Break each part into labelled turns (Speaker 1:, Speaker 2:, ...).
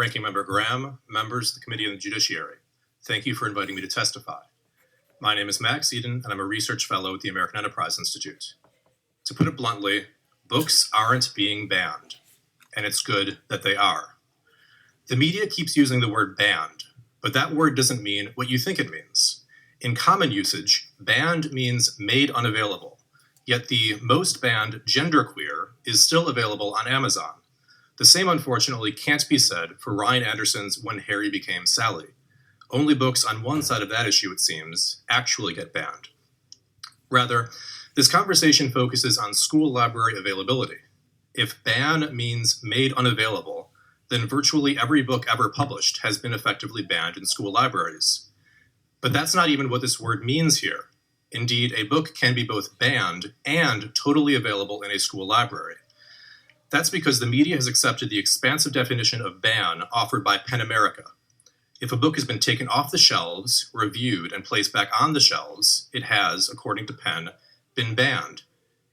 Speaker 1: Ranking Member Graham, members of the Committee on the Judiciary, thank you for inviting me to testify. My name is Max Eden, and I'm a research fellow at the American Enterprise Institute. To put it bluntly, books aren't being banned, and it's good that they are. The media keeps using the word banned, but that word doesn't mean what you think it means. In common usage, banned means made unavailable, yet the most banned genderqueer is still available on Amazon. The same, unfortunately, can't be said for Ryan Anderson's When Harry Became Sally. Only books on one side of that issue, it seems, actually get banned. Rather, this conversation focuses on school library availability. If ban means made unavailable, then virtually every book ever published has been effectively banned in school libraries. But that's not even what this word means here. Indeed, a book can be both banned and totally available in a school library. That's because the media has accepted the expansive definition of ban offered by PEN America. If a book has been taken off the shelves, reviewed, and placed back on the shelves, it has, according to PEN, been banned.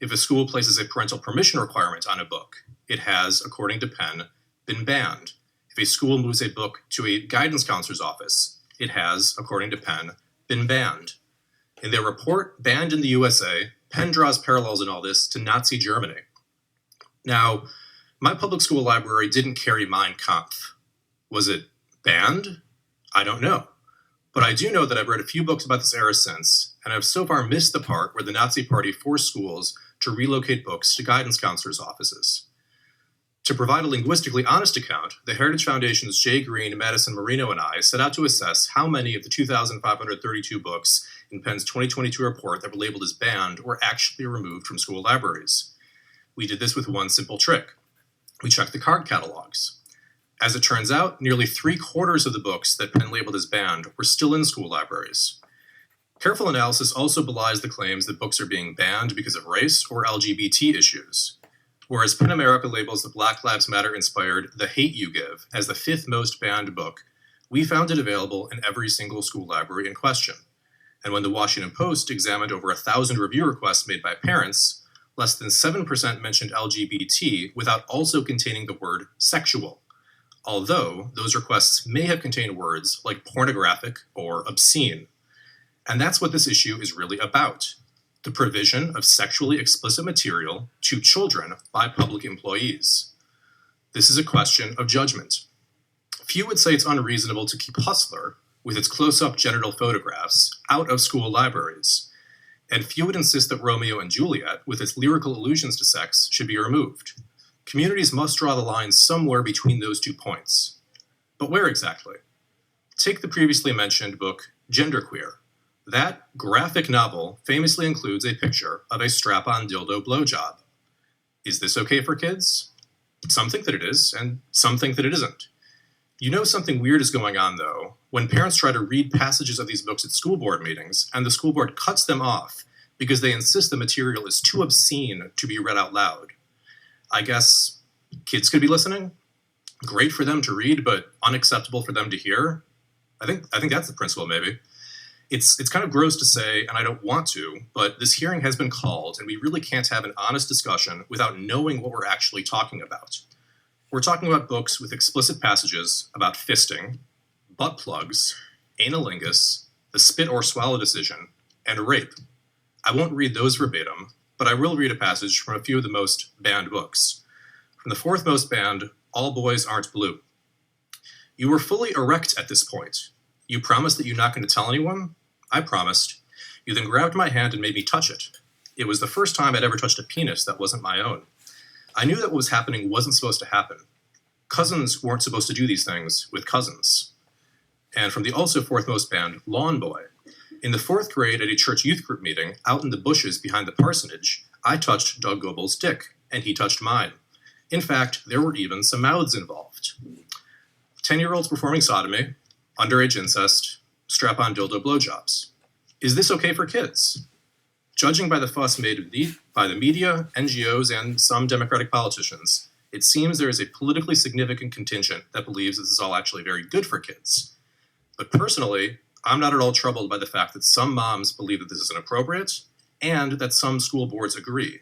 Speaker 1: If a school places a parental permission requirement on a book, it has, according to PEN, been banned. If a school moves a book to a guidance counselor's office, it has, according to PEN, been banned. In their report, Banned in the USA, PEN draws parallels in all this to Nazi Germany. Now, my public school library didn't carry Mein Kampf. Was it banned? I don't know. But I do know that I've read a few books about this era since, and I've so far missed the part where the Nazi Party forced schools to relocate books to guidance counselors' offices. To provide a linguistically honest account, the Heritage Foundation's Jay Green, Madison Marino, and I set out to assess how many of the 2,532 books in PEN's 2022 report that were labeled as banned were actually removed from school libraries. We did this with one simple trick. We checked the card catalogs. As it turns out, nearly 3/4 of the books that PEN labeled as banned were still in school libraries. Careful analysis also belies the claims that books are being banned because of race or LGBT issues. Whereas PEN America labels the Black Lives Matter-inspired The Hate U Give as the 5th most banned book, we found it available in every single school library in question. And when the Washington Post examined over 1,000 review requests made by parents, less than 7% mentioned LGBT without also containing the word sexual, although those requests may have contained words like pornographic or obscene. And that's what this issue is really about: the provision of sexually explicit material to children by public employees. This is a question of judgment. Few would say it's unreasonable to keep Hustler, with its close-up genital photographs, out of school libraries. And few would insist that Romeo and Juliet, with its lyrical allusions to sex, should be removed. Communities must draw the line somewhere between those 2 points. But where exactly? Take the previously mentioned book, Genderqueer. That graphic novel famously includes a picture of a strap-on dildo blowjob. Is this okay for kids? Some think that it is, and some think that it isn't. You know something weird is going on, though, when parents try to read passages of these books at school board meetings, and the school board cuts them off because they insist the material is too obscene to be read out loud. I guess kids could be listening? Great for them to read, but unacceptable for them to hear? I think that's the principle, maybe. It's kind of gross to say, and I don't want to, but this hearing has been called, and we really can't have an honest discussion without knowing what we're actually talking about. We're talking about books with explicit passages about fisting, butt plugs, analingus, the spit or swallow decision, and rape. I won't read those verbatim, but I will read a passage from a few of the most banned books. From the 4th most banned, All Boys Aren't Blue. You were fully erect at this point. You promised that you're not going to tell anyone? I promised. You then grabbed my hand and made me touch it. It was the first time I'd ever touched a penis that wasn't my own. I knew that what was happening wasn't supposed to happen. Cousins weren't supposed to do these things with cousins. And from the also 4th most banned, Lawn Boy. In the 4th grade at a church youth group meeting, out in the bushes behind the parsonage, I touched Doug Goebel's dick, and he touched mine. In fact, there were even some mouths involved. 10-year-olds performing sodomy, underage incest, strap-on dildo blowjobs. Is this okay for kids? Judging by the fuss made by the media, NGOs, and some Democratic politicians, it seems there is a politically significant contingent that believes this is all actually very good for kids. But personally, I'm not at all troubled by the fact that some moms believe that this is inappropriate, and that some school boards agree.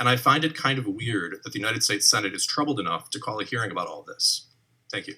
Speaker 1: And I find it kind of weird that the United States Senate is troubled enough to call a hearing about all this. Thank you.